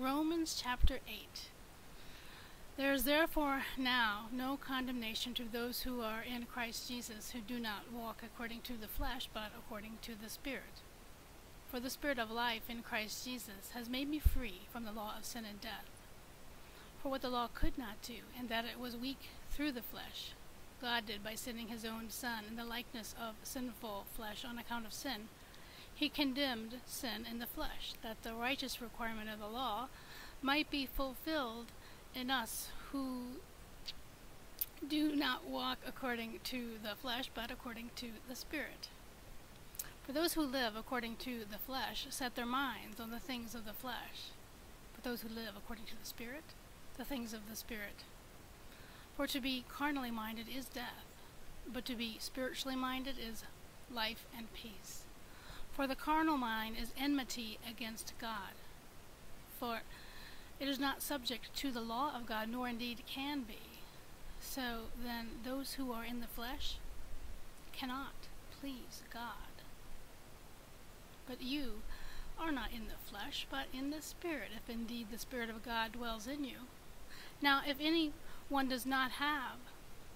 Romans chapter 8. There is therefore now no condemnation to those who are in Christ Jesus, who do not walk according to the flesh, but according to the Spirit. For the Spirit of life in Christ Jesus has made me free from the law of sin and death. For what the law could not do, in that it was weak through the flesh, God did by sending his own Son in the likeness of sinful flesh on account of sin. He condemned sin in the flesh, that the righteous requirement of the law might be fulfilled in us who do not walk according to the flesh, but according to the Spirit. For those who live according to the flesh set their minds on the things of the flesh, but those who live according to the Spirit, the things of the Spirit. For to be carnally minded is death, but to be spiritually minded is life and peace. For the carnal mind is enmity against God, for it is not subject to the law of God, nor indeed can be. So then those who are in the flesh cannot please God. But you are not in the flesh, but in the Spirit, if indeed the Spirit of God dwells in you. Now if anyone does not have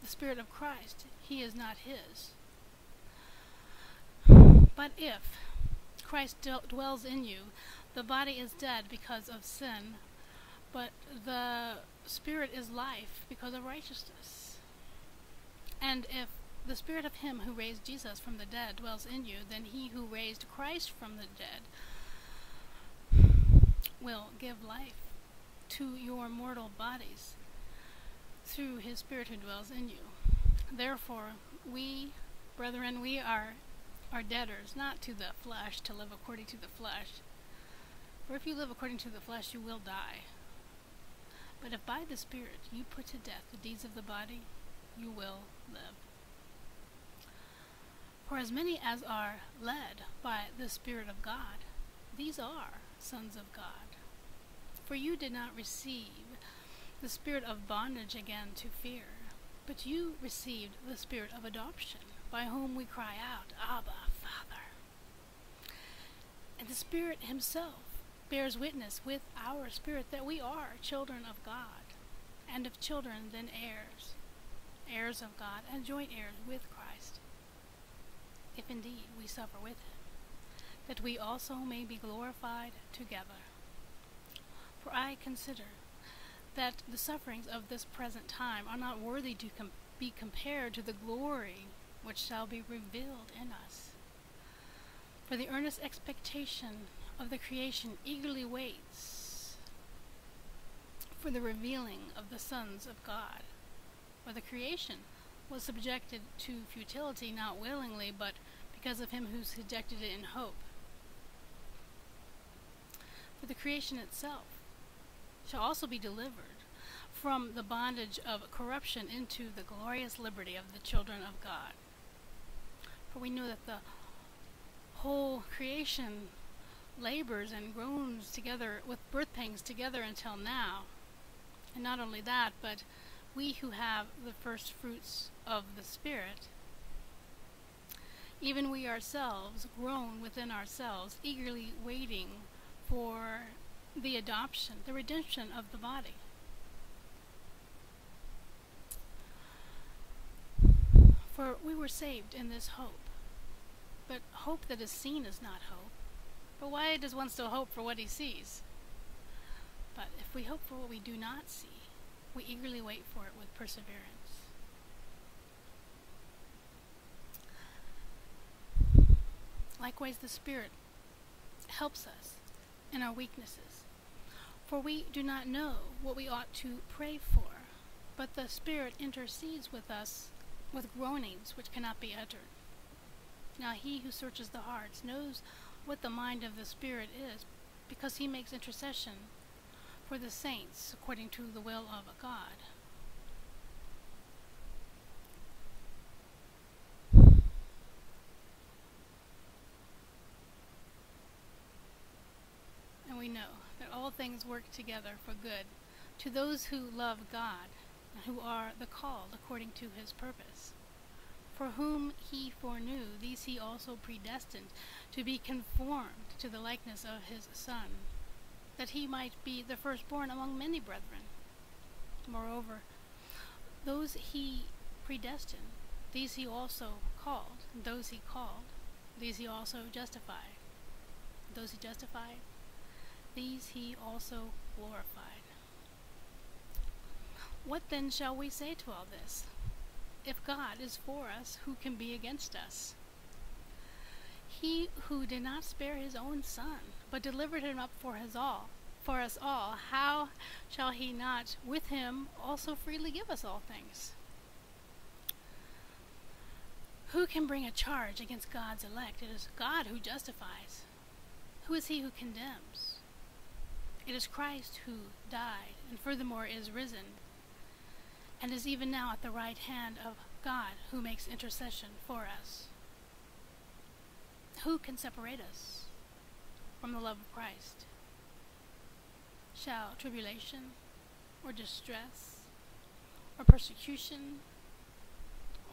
the Spirit of Christ, he is not his. But if Christ dwells in you, the body is dead because of sin, but the Spirit is life because of righteousness. And if the Spirit of him who raised Jesus from the dead dwells in you, then he who raised Christ from the dead will give life to your mortal bodies through his Spirit who dwells in you. Therefore, we, brethren, we are debtors, not to the flesh, to live according to the flesh. For if you live according to the flesh, you will die. But if by the Spirit you put to death the deeds of the body, you will live. For as many as are led by the Spirit of God, these are sons of God. For you did not receive the spirit of bondage again to fear, but you received the Spirit of adoption, by whom we cry out, Abba, Father. And the Spirit himself bears witness with our spirit that we are children of God, and if children, then heirs, heirs of God, and joint heirs with Christ, if indeed we suffer with him, that we also may be glorified together. For I consider that the sufferings of this present time are not worthy to be compared to the glory which shall be revealed in us. For the earnest expectation of the creation eagerly waits for the revealing of the sons of God. For the creation was subjected to futility, not willingly, but because of him who subjected it in hope. For the creation itself shall also be delivered from the bondage of corruption into the glorious liberty of the children of God. For we know that the whole creation labors and groans together with birth pangs together until now. And not only that, but we who have the first fruits of the Spirit, even we ourselves groan within ourselves, eagerly waiting for the adoption, the redemption of the body. For we were saved in this hope. But hope that is seen is not hope. But why does one still hope for what he sees? But if we hope for what we do not see, we eagerly wait for it with perseverance. Likewise, the Spirit helps us in our weaknesses. For we do not know what we ought to pray for, but the Spirit intercedes with us with groanings which cannot be uttered. Now he who searches the hearts knows what the mind of the Spirit is, because he makes intercession for the saints according to the will of God. And we know that all things work together for good to those who love God, and who are the called according to his purpose. For whom he foreknew, these he also predestined to be conformed to the likeness of his Son, that he might be the firstborn among many brethren. Moreover, those he predestined, these he also called. Those he called, these he also justified. Those he justified, these he also glorified. What then shall we say to all this? If God is for us, who can be against us? He who did not spare his own Son, but delivered him up for us all, how shall he not with him also freely give us all things? Who can bring a charge against God's elect? It is God who justifies. Who is he who condemns? It is Christ who died, and furthermore is risen, and is even now at the right hand of God, who makes intercession for us. Who can separate us from the love of Christ? Shall tribulation, or distress, or persecution,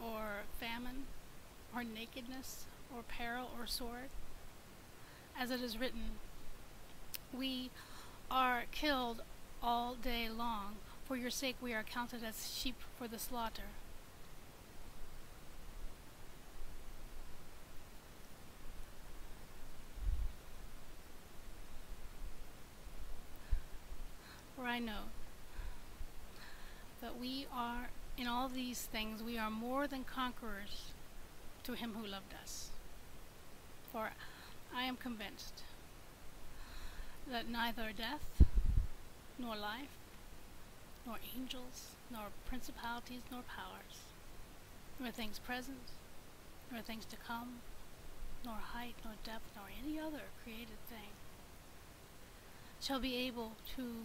or famine, or nakedness, or peril, or sword? As it is written, we are killed all day long. For your sake we are counted as sheep for the slaughter. For I know that we are, in all these things, we are more than conquerors to him who loved us. For I am convinced that neither death, nor life, nor angels, nor principalities, nor powers, nor things present, nor things to come, nor height, nor depth, nor any other created thing shall be able to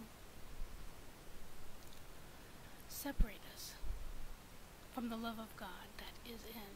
separate us from the love of God that is in